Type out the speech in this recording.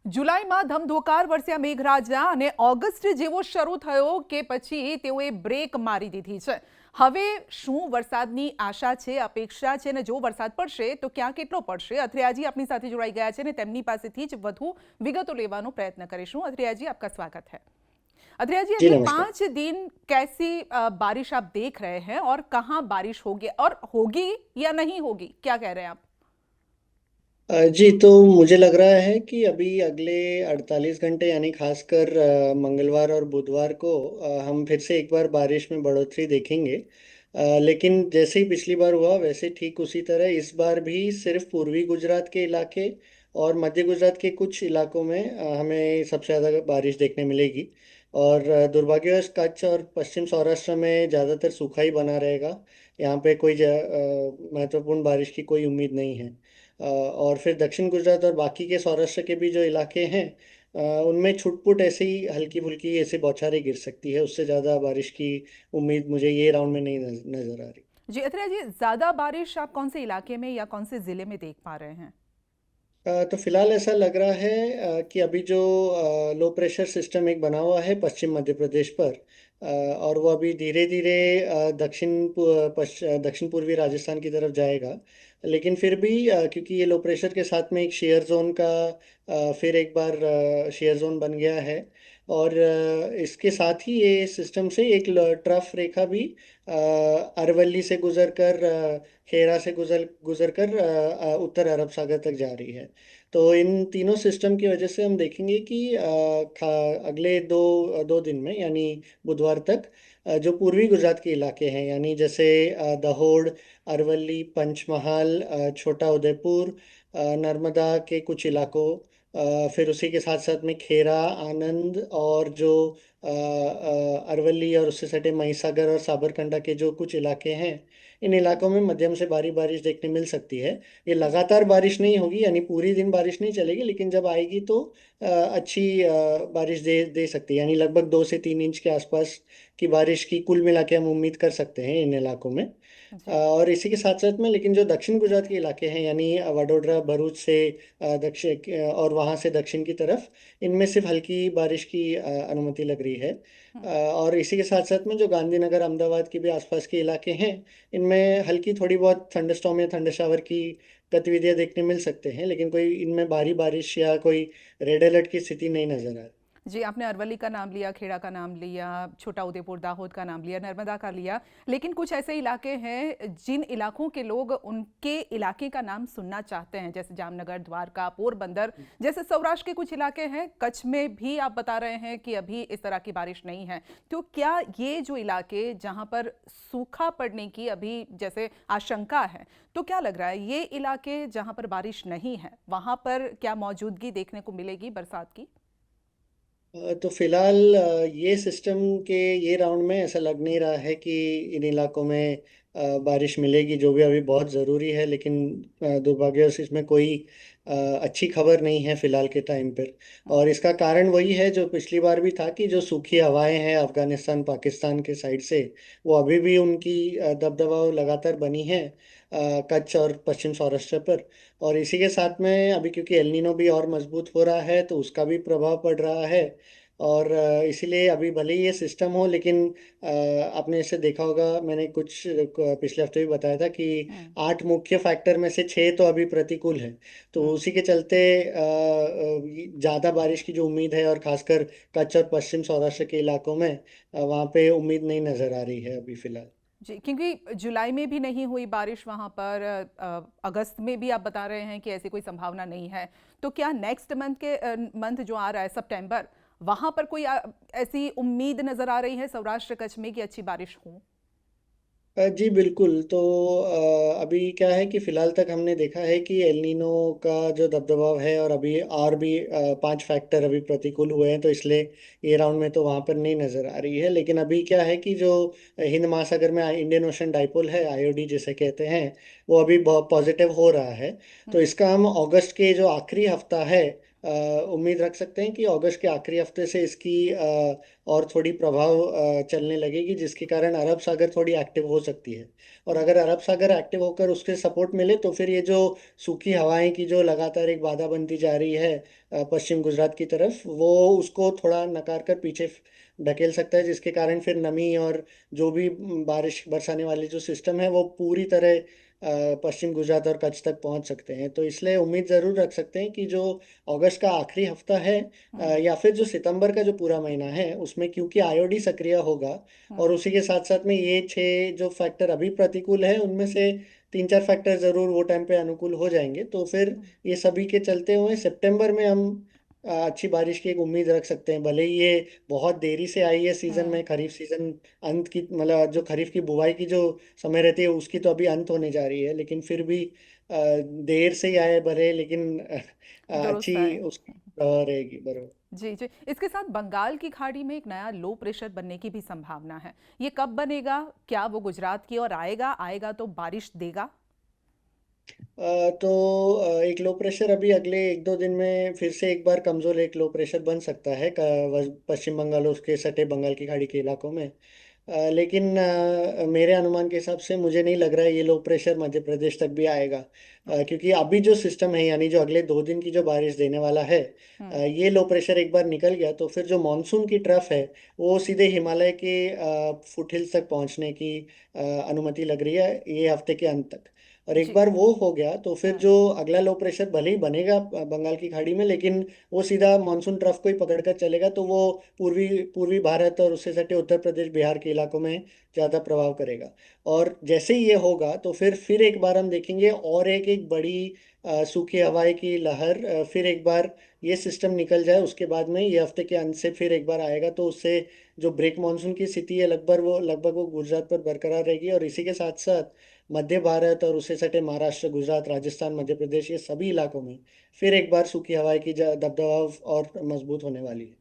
જુલાઈમાં ધમધોકાર વરસ્યા મેઘરાજા અને ઓગસ્ટ જેવો શરૂ થયો કે પછી તેઓએ બ્રેક મારી દીધી છે. હવે શું વરસાદની આશા છે, અપેક્ષા છે અને જો વરસાદ પડશે તો ક્યાં કેટલો પડશે? અથરિયાજી આપની સાથે જોડાઈ ગયા છે અને તેમની પાસેથી જ વધુ વિગતો લેવાનો પ્રયત્ન કરીશું. અથરિયાજી, आपका स्वागत है. અથરિયાજી, जी अगले नमस्कार। 5 दिन कैसी बारिश आप देख रहे हैं और कहाँ बारिश होगी और होगी या नहीं होगी, क्या कह रहे हैं आप? जी, तो मुझे लग रहा है कि अभी अगले 48 घंटे यानी खासकर मंगलवार और बुधवार को हम फिर से एक बार बारिश में बढ़ोतरी देखेंगे। लेकिन जैसे ही पिछली बार हुआ वैसे ठीक उसी तरह इस बार भी सिर्फ पूर्वी गुजरात के इलाके और मध्य गुजरात के कुछ इलाकों में हमें सबसे ज़्यादा बारिश देखने मिलेगी। और दुर्भाग्यवश कच्छ और पश्चिम सौराष्ट्र में ज़्यादातर सूखा ही बना रहेगा। यहाँ पे कोई महत्वपूर्ण बारिश की कोई उम्मीद नहीं है। और फिर दक्षिण गुजरात और बाकी के सौराष्ट्र के भी जो इलाके हैं उनमें छुटपुट ऐसे ही हल्की फुल्की ऐसे बौछारें गिर सकती है। उससे ज़्यादा बारिश की उम्मीद मुझे ये राउंड में नहीं नज़र आ रही। जी અથरियाजी, ज्यादा बारिश आप कौन से इलाके में या कौन से जिले में देख पा रहे हैं? तो फिलहाल ऐसा लग रहा है कि अभी जो लो प्रेशर सिस्टम एक बना हुआ है पश्चिम मध्य प्रदेश पर, और वो अभी धीरे धीरे दक्षिण पूर्वी राजस्थान की तरफ जाएगा। लेकिन फिर भी क्योंकि ये लो प्रेशर के साथ में एक शेयर जोन का फिर एक बार शेयर जोन बन गया है। और इसके साथ ही ये सिस्टम से एक ट्रफ रेखा भी अरवली से गुजर कर खेरा से गुजर गुजर कर उत्तर अरब सागर तक जा रही है। तो इन तीनों सिस्टम की वजह से हम देखेंगे कि अगले दो दो दिन में यानी बुधवार तक जो पूर्वी गुजरात के इलाके हैं यानी जैसे दहोड़, अरवली, पंचमहाल, छोटा उदेपुर, नर्मदा के कुछ इलाकों, फिर उसी के साथ साथ में खेरा, आनंद और जो अरवली और उससे सटे महिसागर और साबरकांठा के जो कुछ इलाके हैं, इन इलाकों में मध्यम से भारी बारिश देखने मिल सकती है। ये जी लगातार बारिश नहीं होगी यानी पूरी दिन बारिश नहीं चलेगी, लेकिन जब आएगी तो अच्छी बारिश दे दे सकती है यानी लगभग 2 से 3 इंच के आसपास की बारिश की कुल मिला के हम उम्मीद कर सकते हैं इन इलाकों में। जी और इसी के साथ साथ में लेकिन जो दक्षिण गुजरात के इलाके हैं यानी वडोदरा, भरूच से दक्षिण और वहाँ से दक्षिण की तरफ, इनमें सिर्फ हल्की बारिश की अनुमति लग रही है। हम्म, और इसी के साथ साथ में जो गांधीनगर, अहमदाबाद के भी आसपास के इलाके हैं, इनमें हल्की थोड़ी बहुत थंडरस्टॉर्म या थंडर शावर की गतिविधियां देखने मिल सकते हैं, लेकिन कोई इनमें भारी बारिश या कोई रेड अलर्ट की स्थिति नहीं नजर आ रही। जी, आपने अरवली का नाम लिया, खेड़ा का नाम लिया, छोटा उदेपुर, दाहोद का नाम लिया, नर्मदा का लिया, लेकिन कुछ ऐसे इलाके हैं जिन इलाकों के लोग उनके इलाके का नाम सुनना चाहते हैं, जैसे जामनगर, द्वारका, पोरबंदर, जैसे सौराष्ट्र के कुछ इलाके हैं। कच्छ में भी आप बता रहे हैं कि अभी इस तरह की बारिश नहीं है। तो क्या ये जो इलाके जहां पर सूखा पड़ने की अभी जैसे आशंका है, तो क्या लग रहा है ये इलाके जहां पर बारिश नहीं है वहां पर क्या मौजूदगी देखने को मिलेगी बरसात की? तो फिलहाल ये सिस्टम के ये राउंड में ऐसा लग नहीं रहा है कि इन इलाकों में बारिश मिलेगी, जो भी अभी बहुत ज़रूरी है। लेकिन दुर्भाग्यवश इसमें कोई अच्छी खबर नहीं है फिलहाल के टाइम पर। और इसका कारण वही है जो पिछली बार भी था कि जो सूखी हवाएं हैं अफगानिस्तान, पाकिस्तान के साइड से, वो अभी भी उनकी दबदबा लगातार बनी है कच्छ और पश्चिम सौराष्ट्र पर। और इसी के साथ में अभी क्योंकि एलनीनो भी और मजबूत हो रहा है तो उसका भी प्रभाव पड़ रहा है। और इसीलिए अभी भले ही ये सिस्टम हो, लेकिन आपने इसे देखा होगा, मैंने कुछ पिछले हफ्ते भी बताया था कि हम्म, 8 मुख्य फैक्टर में से 6 तो अभी प्रतिकूल है। तो हम्म। उसी के चलते ज़्यादा बारिश की जो उम्मीद है, और खासकर कच्छ और पश्चिम सौराष्ट्र के इलाकों में वहाँ पे उम्मीद नहीं नज़र आ रही है अभी फिलहाल। जी, क्योंकि जुलाई में भी नहीं हुई बारिश वहाँ पर, अगस्त में भी आप बता रहे हैं कि ऐसी कोई संभावना नहीं है। तो क्या नेक्स्ट मंथ जो आ रहा है सितंबर, वहाँ पर कोई ऐसी उम्मीद नज़र आ रही है सौराष्ट्र कच्छ में कि अच्छी बारिश हो? जी बिल्कुल। तो अभी क्या है कि फिलहाल तक हमने देखा है कि एल नीनो का जो दबदबाव है, और अभी और भी 5 फैक्टर अभी प्रतिकूल हुए हैं, तो इसलिए ये राउंड में तो वहाँ पर नहीं नज़र आ रही है। लेकिन अभी क्या है कि जो हिंद महासागर में इंडियन ओशन डाइपोल है, आईओडी जिसे कहते हैं, वो अभी बहुत पॉजिटिव हो रहा है। तो हम्म, इसका हम अगस्त के जो आखिरी हफ्ता है उम्मीद रख सकते हैं कि अगस्त के आखिरी हफ्ते से इसकी और थोड़ी प्रभाव चलने लगेगी, जिसके कारण अरब सागर थोड़ी एक्टिव हो सकती है। और अगर अरब सागर एक्टिव होकर उसके सपोर्ट मिले तो फिर ये जो सूखी हवाएं की जो लगातार एक बाधा बनती जा रही है पश्चिम गुजरात की तरफ, वो उसको थोड़ा नकार कर पीछे ढकेल सकता है, जिसके कारण फिर नमी और जो भी बारिश बरसाने वाले जो सिस्टम है वो पूरी तरह पश्चिम गुजरात और कच्छ तक पहुंच सकते हैं। तो इसलिए उम्मीद ज़रूर रख सकते हैं कि जो अगस्त का आखिरी हफ्ता है हम्म। या फिर जो सितंबर का जो पूरा महीना है उसमें, क्योंकि आईओडी सक्रिय होगा और हम्म। उसी के साथ साथ में ये छः जो फैक्टर अभी प्रतिकूल है उनमें से तीन चार फैक्टर ज़रूर वो टाइम पे अनुकूल हो जाएंगे। तो फिर हम्म। ये सभी के चलते हुए सितंबर में हम अच्छी बारिश की एक उम्मीद रख सकते हैं। भले ही ये बहुत देरी से आई है सीजन हम्म। में, खरीफ सीजन अंत की, मतलब जो खरीफ की बुवाई की जो समय रहती है उसकी तो अभी अंत होने जा रही है, लेकिन फिर भी देर से ही आए भले, लेकिन दुरुस्त अच्छी है। उसकी रहेगी बरोबर। जी जी, इसके साथ बंगाल की खाड़ी में एक नया लो प्रेशर बनने की भी संभावना है। ये कब बनेगा? क्या वो गुजरात की ओर आएगा? आएगा तो बारिश देगा? तो एक लो प्रेशर अभी अगले एक दो दिन में फिर से एक बार कमजोर एक लो प्रेशर बन सकता है पश्चिम बंगाल और उसके सटे बंगाल की खाड़ी के इलाकों में। लेकिन मेरे अनुमान के हिसाब से मुझे नहीं लग रहा है ये लो प्रेशर मध्य प्रदेश तक भी आएगा, ओके। क्योंकि अभी जो सिस्टम है, यानी जो अगले 2 दिन की जो बारिश देने वाला है, हम्म। ये लो प्रेशर एक बार निकल गया तो फिर जो मानसून की ट्रफ है वो सीधे हिमालय के फुटहिल्स तक पहुंचने की अनुमति लग रही है ये हफ्ते के अंत तक। और एक जी। बार वो हो गया तो फिर हम्म। जो अगला लो प्रेशर भले ही बनेगा बंगाल की खाड़ी में, लेकिन वो सीधा मानसून ट्रफ को ही पकड़कर चलेगा, तो वो पूर्वी पूर्वी भारत और उससे सटे उत्तर प्रदेश बिहार के इलाकों में ज़्यादा प्रभाव करेगा। और जैसे ही ये होगा तो फिर एक बार हम देखेंगे और एक एक बड़ी सूखी हवाएं की लहर, फिर एक बार ये सिस्टम निकल जाए उसके बाद में ये हफ्ते के अंत से फिर एक बार आएगा, तो उससे जो ब्रेक मानसून की स्थिति है लगभग वो गुजरात पर बरकरार रहेगी। और इसी के साथ साथ मध्य भारत और उससे सटे महाराष्ट्र, गुजरात, राजस्थान, मध्य प्रदेश, ये सभी इलाकों में फिर एक बार सूखी हवाएं की दबदबा और मजबूत होने वाली है।